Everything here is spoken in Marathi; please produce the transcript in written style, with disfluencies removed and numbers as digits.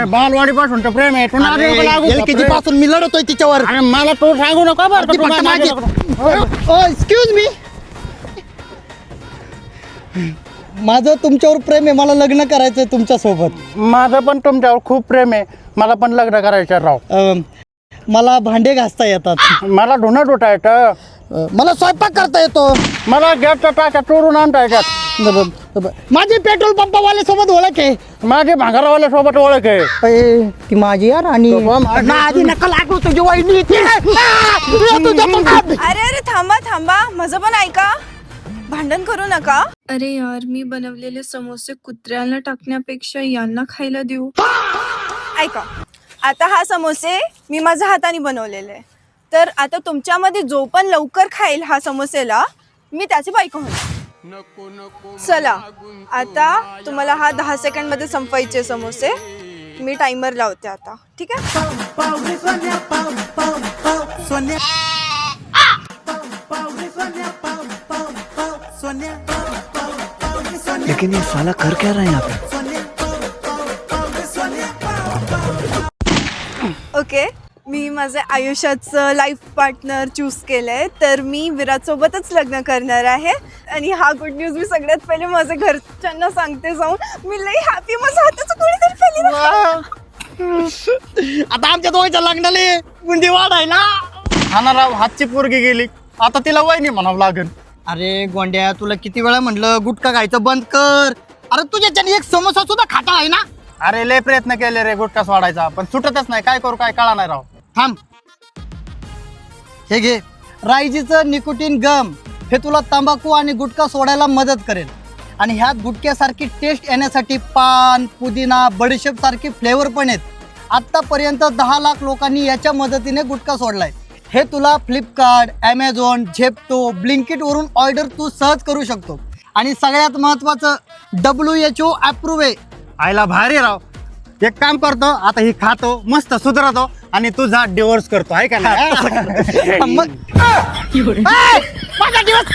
बालवाडी पासून तर प्रेम आहे. LKG पासून मी लढतोय तिच्यावर. अरे मला तू सांगू नका बरं. एक्सक्यूज मी, माझं तुमच्यावर प्रेम आहे. मला लग्न करायचंय तुमच्या सोबत. माझं पण तुमच्यावर खूप प्रेम आहे. मला पण लग्न करायचं राव. मला भांडे घासता येतात. मला धुणं धुता येतं. मला स्वयंपाक करता येतो. मला गॅसच्या टाक्या चोरून आणता येतात. माझी पेट्रोल पंपावाले सोबत ओळख आहे. माझी भांगारवाल्या सोबत ओळख आहे. ती माझी यार. आणि आधी नका लागू तुझी वहिनी. अरे अरे थांबा थांबा, माझं पण ऐका. भांडण करू नका. अरे यार, मी बनवलेले समोसे कुत्र्याला टाकण्यापेक्षा यांना खायला देऊ. ऐका, आता हा समोसे मी माझ्या हाताने बनवलेले आहे. तर आता तुमच्यामध्ये जो पण लवकर खाईल हा समोसेला, मी त्याची बायको होणार. चला, आता तुम्हाला हा 10 सेकंडमध्ये संपवायचे समोसे. मी टाइमर लावते आता, ठीक आहे? लेकिन ये साला कर क्या रहा है यहाँ पे? ओके, मी माझ्या आयुष्याचं लाईफ पार्टनर चूज केलंय. तर मी विराट सोबतच लग्न करणार आहे. आणि हा गुड न्यूज मी सगळ्यात पहिले माझ्या घरच्यांना सांगते जाऊन. मी लई हॅपी. माझ्या हाताचं कोणीतरी फेली. आता आमच्या दोघांच्या लग्नाला बुंदी वाढायला. हा राव, हातची पोरगी गेली. आता तिला वहिनी म्हणावं लागेल. अरे गोंड्या, तुला किती वेळा म्हटलं गुटखा खायचं बंद कर. अरे तुझ्याच्याने एक समोसा सुद्धा खाता आहे ना. अरे लय प्रयत्न केले रे गुटखा सोडायचा, पण सुटतच नाही. काय करू काय कळा नाही राव. थांब, हे घे रायजीचं निकोटीन गम. हे तुला तंबाखू आणि गुटखा सोडायला मदत करेल. आणि ह्यात गुटख्यासारखी टेस्ट येण्यासाठी पान, पुदिना, बडीशेप सारखी फ्लेवर पण आहेत. आत्तापर्यंत 10 लाख लोकांनी याच्या मदतीने गुटखा सोडलाय. हे तुला फ्लिपकार्ट, ॲमेझॉन, झेप्टो, ब्लिंकिटवरून ऑर्डर तू सहज करू शकतो. आणि सगळ्यात महत्त्वाचं WHO अप्रूव्ह आहे. आईला भारी राव. एक काम करतो, आता ही खातो, मस्त सुधारतो आणि तुझा डिवोर्स करतो. आहे का नाही? माझा दिवस